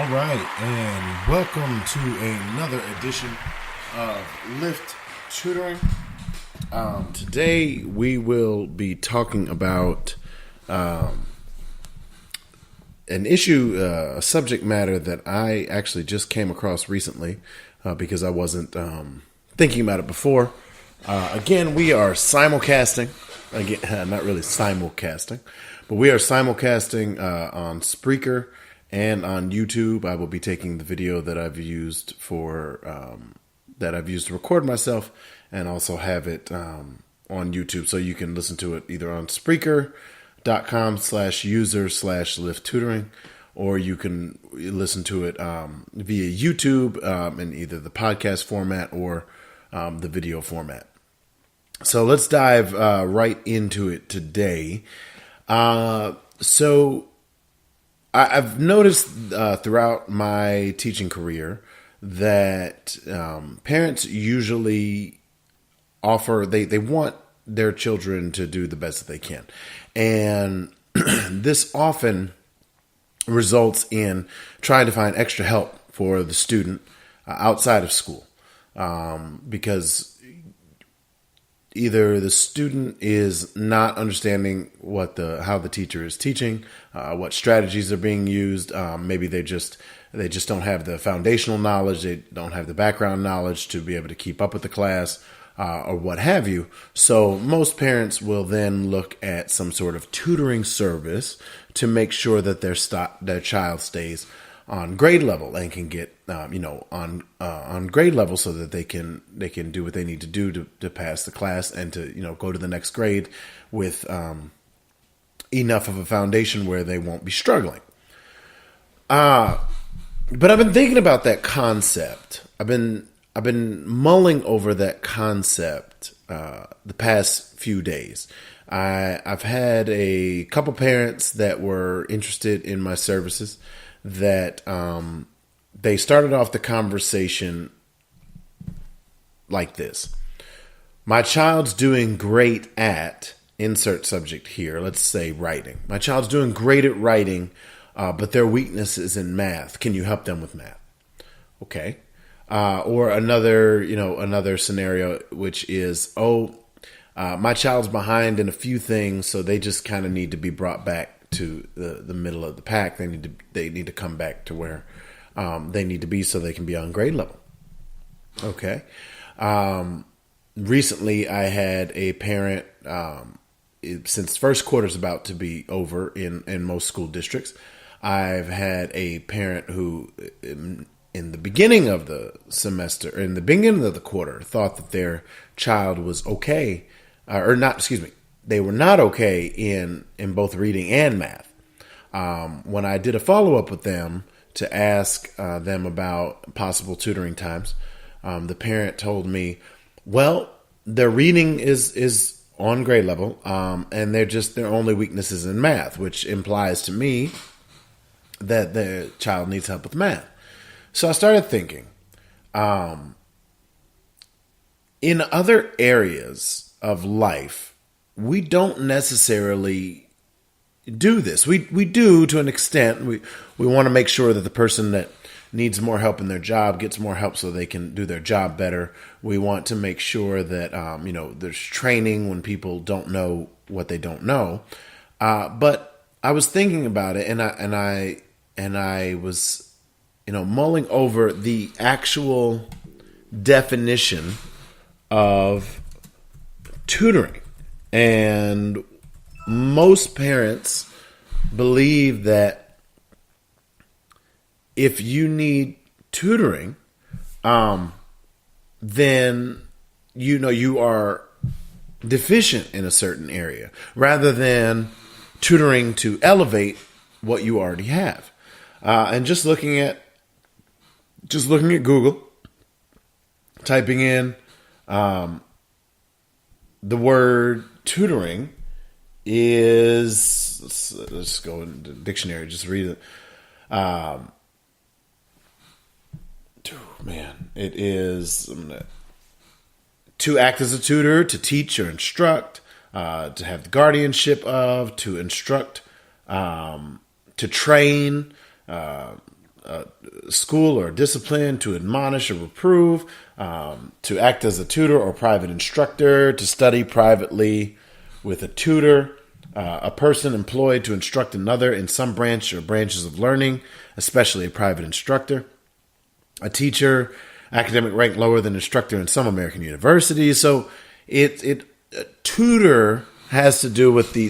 All right, and welcome to another edition of L.I.F.T Tutoring. Today we will be talking about an issue, a subject matter that I actually just came across recently because I wasn't thinking about it before. Again, we are simulcasting. Again, not really simulcasting, but we are simulcasting on Spreaker and on YouTube. I will be taking the video that I've used to record myself, and also have it on YouTube, so you can listen to it either on Spreaker.com/user/L.I.F.T Tutoring, or you can listen to it via YouTube in either the podcast format or the video format. So let's dive right into it today. So I've noticed throughout my teaching career that parents usually offer, they want their children to do the best that they can. And this often results in trying to find extra help for the student outside of school, because either the student is not understanding how the teacher is teaching, what strategies are being used. Maybe they just don't have the foundational knowledge. They don't have the background knowledge to be able to keep up with the class, or what have you. So most parents will then look at some sort of tutoring service to make sure that their child stays on grade level and can get on grade level, so that they can do what they need to do to pass the class and to go to the next grade with enough of a foundation where they won't be struggling. But I've been thinking about that concept. I've been mulling over that concept the past few days. I've had a couple parents that were interested in my services that they started off the conversation like this: my child's doing great at insert subject here. Let's say writing. My child's doing great at writing, but their weakness is in math. Can you help them with math? Okay. Or another scenario, which is, my child's behind in a few things, so they just kind of need to be brought back to the middle of the pack. They need to come back to where they need to be so they can be on grade level. Okay. Recently, I had a parent, since first quarter is about to be over in most school districts, I've had a parent who, in the beginning of the semester, in the beginning of the quarter, thought that their child was okay, they were not okay in both reading and math. When I did a follow-up with them to ask them about possible tutoring times, the parent told me, well, their reading is on grade level, and their only weakness is in math, which implies to me that the child needs help with math. So I started thinking, in other areas of life, we don't necessarily do this. We do to an extent. We want to make sure that the person that needs more help in their job gets more help so they can do their job better. We want to make sure that there's training when people don't know what they don't know. But I was thinking about it, and I was mulling over the actual definition of tutoring. And most parents believe that if you need tutoring, then you are deficient in a certain area, rather than tutoring to elevate what you already have. And just looking at Google, typing in the word tutoring is, let's go into the dictionary, just read it. It is to act as a tutor, to teach or instruct, to have the guardianship of, to instruct, to train, school or discipline, to admonish or reprove, to act as a tutor or private instructor, to study privately with a tutor, a person employed to instruct another in some branch or branches of learning, especially a private instructor, a teacher, academic rank lower than instructor in some American universities. So tutor has to do with the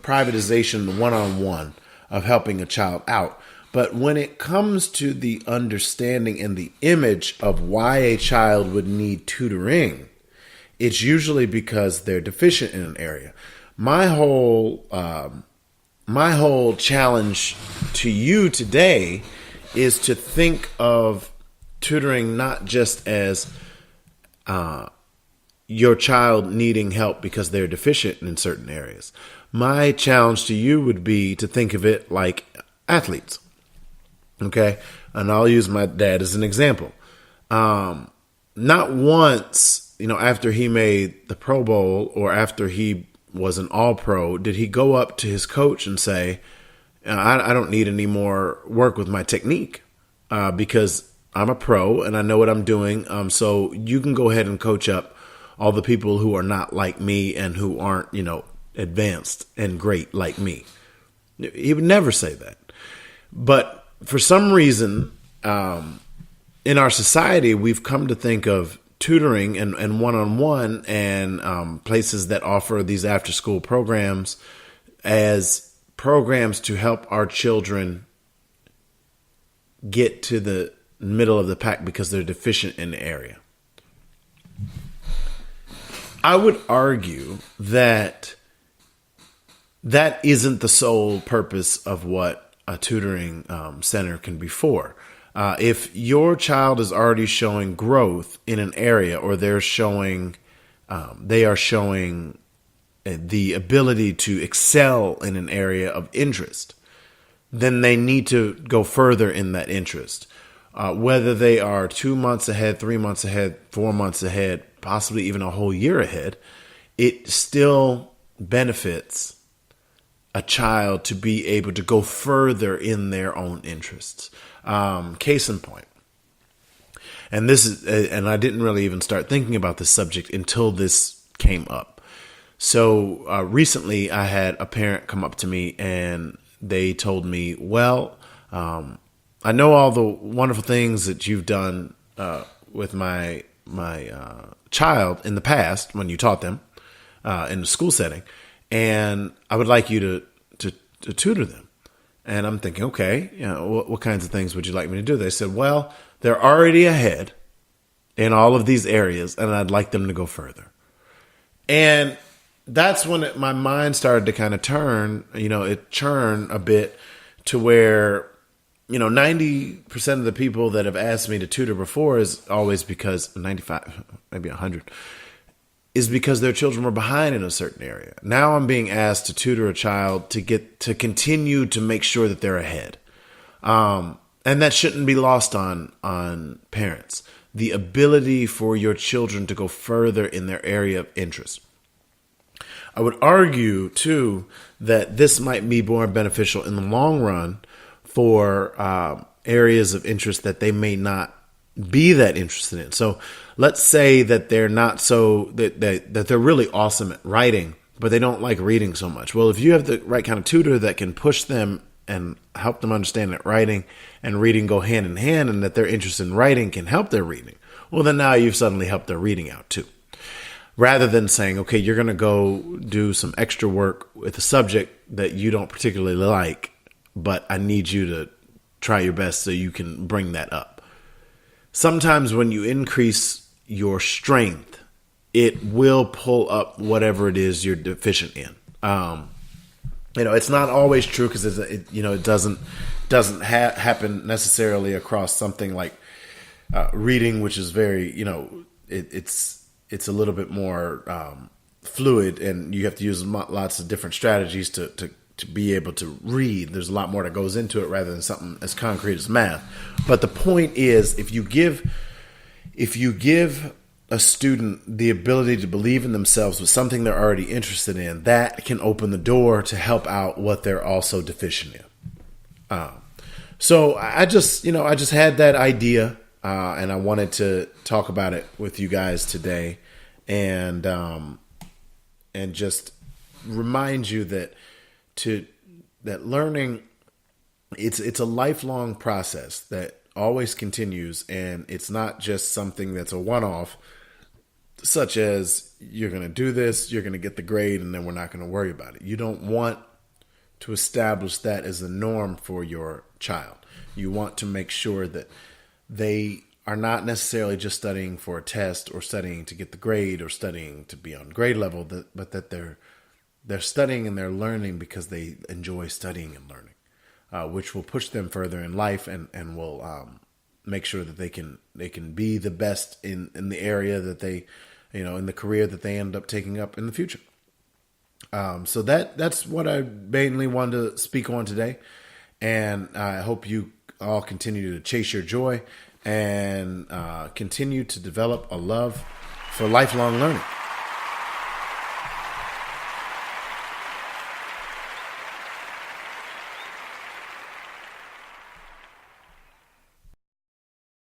privatization, the one-on-one of helping a child out. But when it comes to the understanding and the image of why a child would need tutoring, it's usually because they're deficient in an area. My whole challenge to you today is to think of tutoring not just as your child needing help because they're deficient in certain areas. My challenge to you would be to think of it like athletes. Okay? And I'll use my dad as an example. Not once, after he made the Pro Bowl or after he was an All-Pro, did he go up to his coach and say, I don't need any more work with my technique because I'm a pro and I know what I'm doing. So you can go ahead and coach up all the people who are not like me and who aren't, advanced and great like me. He would never say that. But for some reason, in our society, we've come to think of tutoring and one-on-one and places that offer these after-school programs as programs to help our children get to the middle of the pack because they're deficient in the area. I would argue that that isn't the sole purpose of what a tutoring center can be for. If your child is already showing growth in an area, or they are showing the ability to excel in an area of interest, then they need to go further in that interest. Whether they are 2 months ahead, 3 months ahead, 4 months ahead, possibly even a whole year ahead, it still benefits a child to be able to go further in their own interests. Case in point. And I didn't really even start thinking about this subject until this came up. So recently I had a parent come up to me and they told me, well, I know all the wonderful things that you've done with my child in the past when you taught them in the school setting, and I would like you to tutor them. And I'm thinking, okay, what kinds of things would you like me to do? They said, well, they're already ahead in all of these areas, and I'd like them to go further. And that's when my mind started to kind of turn, it churned a bit to where 90% of the people that have asked me to tutor before is always because 95, maybe 100, is because their children were behind in a certain area. Now I'm being asked to tutor a child to continue to make sure that they're ahead. And that shouldn't be lost on parents. The ability for your children to go further in their area of interest. I would argue, too, that this might be more beneficial in the long run for areas of interest that they may not be that interested in. So let's say that they're not that they're really awesome at writing, but they don't like reading so much. Well, if you have the right kind of tutor that can push them and help them understand that writing and reading go hand in hand, and that their interest in writing can help their reading, well, then now you've suddenly helped their reading out too. Rather than saying, okay, you're going to go do some extra work with a subject that you don't particularly like, but I need you to try your best so you can bring that up. Sometimes when you increase your strength, it will pull up whatever it is you're deficient in. It's not always true because it doesn't happen necessarily across something like reading, which is very, it's a little bit more fluid, and you have to use lots of different strategies to be able to read. There's a lot more that goes into it rather than something as concrete as math. But the point is, if you give a student the ability to believe in themselves with something they're already interested in, that can open the door to help out what they're also deficient in. So I just, I just had that idea, and I wanted to talk about it with you guys today, and just remind you that learning, it's a lifelong process that always continues, and it's not just something that's a one-off, such as you're going to do this, you're going to get the grade, and then we're not going to worry about it. You don't want to establish that as a norm for your child. You want to make sure that they are not necessarily just studying for a test or studying to get the grade or studying to be on grade level, but that they're studying and they're learning because they enjoy studying and learning, which will push them further in life and will make sure that they can be the best in the area that they, in the career that they end up taking up in the future. So that's what I mainly wanted to speak on today. And I hope you all continue to chase your joy and continue to develop a love for lifelong learning.